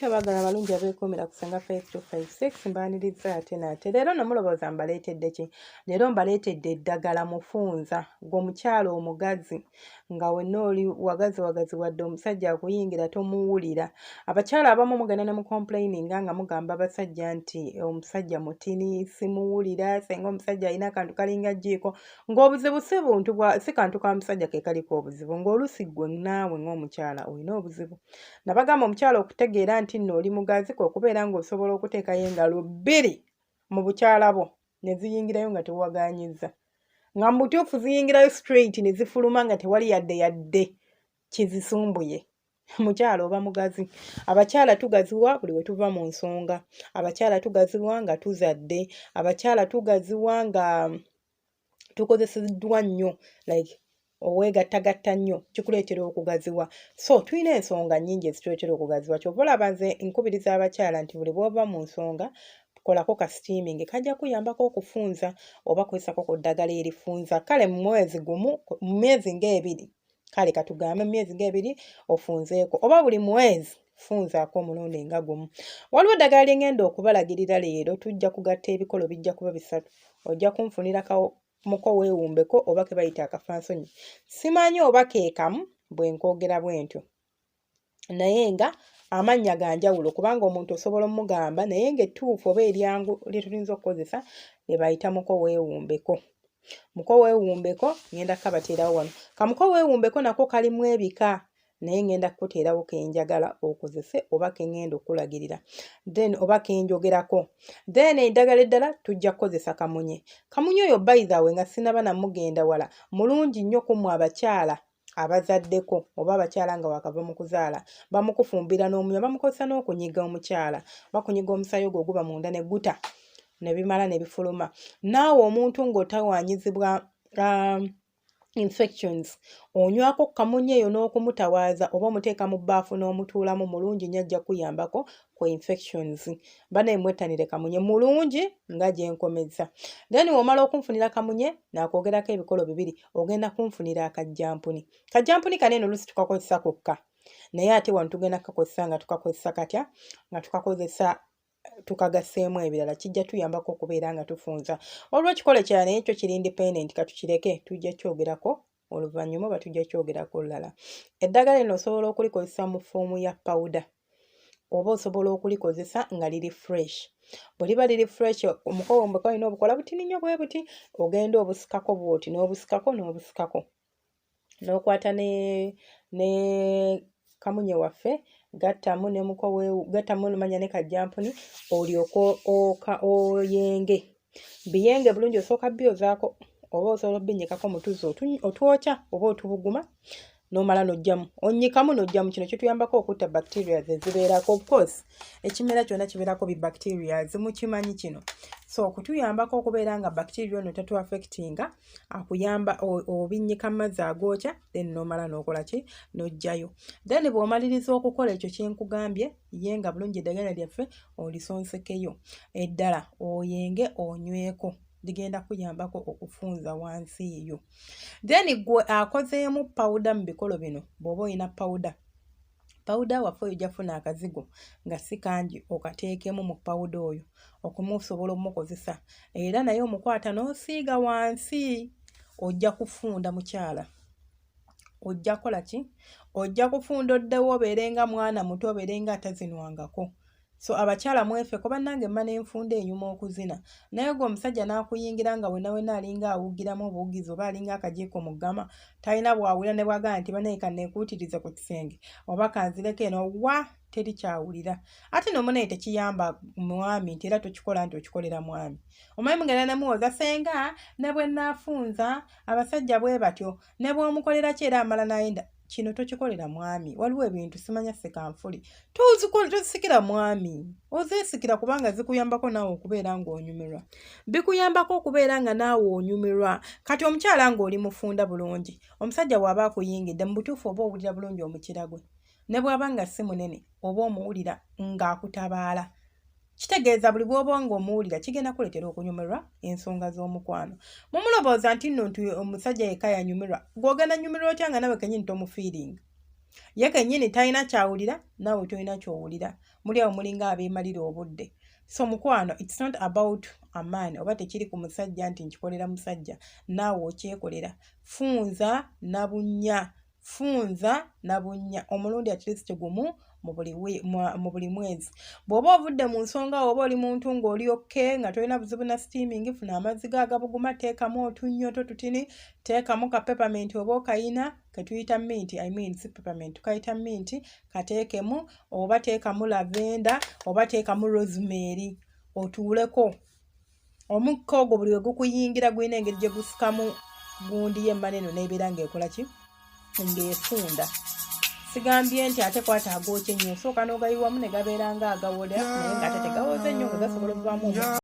Abagala abalungi abeekuumira kusenga 5256 mbaaniriza ate n'ate. Leero namulowooza mbaleetedde ki? Leero mbaleetedde eddagala mufunza gw'omukyala omugazi nga wenna oli wagazi wadde omusajja akuyingira tomuwulira. Abakyala abamu mugenda ne mucomplaininga nga mugamba abasajja nti omusajja mutini simuwulira, senga omusajja alina akantu kalinga jjiiko, ng'obuzibu si kantu ka musajja ke kaliko obuzibu, ng'oluusi ggwe naawe ng'omukyala olina obuzibu. Nabagamba omukyala okutegeera nti nno oli mugazi kwe kubeera ng'osobola okuteekayo engalo bbiri mu bukyala bwo ne ziyingirayo nga tewagaanyizza, nga mu butuufu ziyingirayo straight ne zifuluma nga tewali yadde kizisumbuye. Mukyala oba mugazi. Abakyala tugaziwa buli we tuva mu nsonga. Abakyala tugaziwa nga tuzadde. Abakyala tugaziwa nga tukozeseddwa nnyo, like oweegattagatta nnyo kikuleetera okugaziwa. So tulina ensonga nnyingi ezituleetera okugaziwa. Kyova olaba nze nkubiriza abakyala nti buli bw'ova mu nsonga kolako ka steaming kajja kuyambako okufunza oba kwesako ku ddagala erifunza. Kale mu mwezi gumu, mu myezi ng'ebiri, kale katugambe mu myezi ng'ebiri ofunzeeko, oba buli mwezi funzaako omulundi nga gumu. Waliwo eddagala lye ngenda okubalagirira leero, tujja kugatta ebikolo bijja kuba 3. Ojja kunfunira muko weewumbeko oba ke bayita akafansonyi. Simanyi oba keekamu bwe nkoogera bwentyo, naye nga amannya ga njawulo kubanga omuntu osobola omugamba naye ng'ettuufu oba eryangu lye tulinza okukozesa lye bayita muko weewumbeko. Muko weewumbeko ngenda kukabateerawo wano. Kamuko weewumbeko nako kalimu ebika, naye ngenda kukuteerawo ke njagala okozese oba ke ngenda okulagirira, then oba ke njogerako. Then eddagala eddala tujja kukozesa kamunye. Kamunye oyo by the way nga sinaba namugenda wala, mulungi nnyo kummwe abakyala abazaddeko oba abakyala nga wakava mu kuzaala, bamukufumbira n'omunywa, bamukozesa n'okunyiga omukyala, bakunyiga omusaayi ogwo oguba munda ne guta ne bimala ne bifuluma. Naawe omuntu ng'otawaanyizibwa infections, onywako kamunye eyo n'okumutawaaza oba omuteeka mu bbaafu n'omutuulamu, mulungi nnyo ajja kuyambako ku infections. Bane mwettanire kamunye mulungi nga gye nkomezza. Then w'omala okunfunira kamunye naakwogerako ebikolo 2, ogenda kunfunira akajjampuni. Kajjampuni kanene oluusi tukakozesa kokka, naye ate wano tugenda kukakozesa nga tukakozesa katya? Nga tukakozesa tukagasseemu ebirala, kijja tuyambako okubeera nga tufunza. Olwo kikole kya naye kyo kiri independent, katukireke tujja kyogerako oluvannyuma oba tujja kyogerako olulala. Eddagala lino osobola okulikozesa mu foomu ya powder oba osobola okulikozesa nga liri fresh. Bwe liba liri fresh, omukowombeko olina obukola butini nnyo bwe buti, ogenda obusikako bw'oti n'obusikako n'okwata ne kamunye waffe, gattamu ne muko gattamu manya ne kajjampuni, olyoka oyenge. Biyenge bulungi, osooka byozaako oba osobola obbinyikako mu tuzzi otwokya oba otubuguma n'omala n'ojjamu. Onnyikamu n'ojjamu. Kino kituyambako okutta bacteria ezibeerako. Of course, ekimera kyonna kibeerako bacteria, mukimanyi kino. So okutuyambako okubeera nga bacteria ono tatu affectinga, akuyamba obinnyika mu mazzi agookya, then n'omala n'okola ki? N'ojjayo. Then bw'omaliriza okukola ekyo kye nkugambye, yenga bulungi eddagala lyaffe olisonsekeyo. Eddala oyenge onyweko, ligenda kuyambako okufunza wansi eyo. Then gwe akozeemu powder mu bikolo bino, bw'oba olina powder waffe oyo ojja akazigo nga si kangi okateekemu mu powder oyo okumusobola omukozesa, era naye omukwata n'osiiga wansi, ojja kufunda mukyala. Ojja kola ki? Ojja kufunda oddewo obeerenga mwana muto, obeerenga atazinwangako. So abakyala mwefeko, bannange mma n'enfunda enyuma okuzina, naye gwe omusajja n'akuyingira nga wenna alinga awugiramu obuwugizi oba alinga akajiiko mu ggama, talina bw'awulira ne bw'agamba nti banaye kanneekuutirize ku kisenge oba kanzireko eno, teri kyawulira. Ate n'omunaye tekiyamba mwami nti era tokikola nti okikolera mwami. Omanyi mugenda ne muwoza senga ne bwe naafunza, abasajja bwe batyo, ne bw'omukolera ki era amala n'ayenda. Kino tokikolera mwami. Waliwo ebintu simanya sekanfuli tozisikira mwami, ozeesikira kubanga zikuyambako naawe okubeera ng'onyumirwa. Bikuyambako okubeera nga naawe onyumirwa. Kati omukyala ng'oli mufunda bulungi, omusajja bw'aba akuyingidde mu butuufu oba owulira bulungi omukira gwe, ne bw'aba nga si munene oba omuwulira ng'akutabaala, kitegeeza buli bw'oba ng'omuwulira kigenda kuleetera okunyumirwa ensonga z'omukwano. Mumulowooza nti nno nti omusajja yekka yanyumirwa, gw'ogenda nyumirwa otya nga nawe kennyini tomufiiringa? ye kennyini talina kyawulira naawe tolina kyowulira muli awo mulinga abeemalira obudde. So mukwano, it's not about a man oba tekiri ku musajja nti nkikolera musajja naawe okyekolera. Funza na bunnya omulundi at least gumu mu buli mwezi. Bw'oba ovudde mu nsonga oba oli muntu ng'oli okke nga tolina buzibu na steaming, funa amazzi gagabuguma, teekamu otunnyoto tutini, teekamu ka peppermint oba okayina ke tuyita mint, si peppermint, tukayita mint, kateekemu oba teekamu lavender oba teekamu rosemary otuuleko. Omukka ogwo buli we gukuyingira gulina engeri gye gusikamu gundi y'emmana eno n'ebeera ng'ekola ki? Ng'efunda. Sigambye nti ate kwata agookye nnyo osooka n'ogayiwamu ne gabeera nga agawola naye ng'ate tegawoze nnyo nga gasobola okuvaamu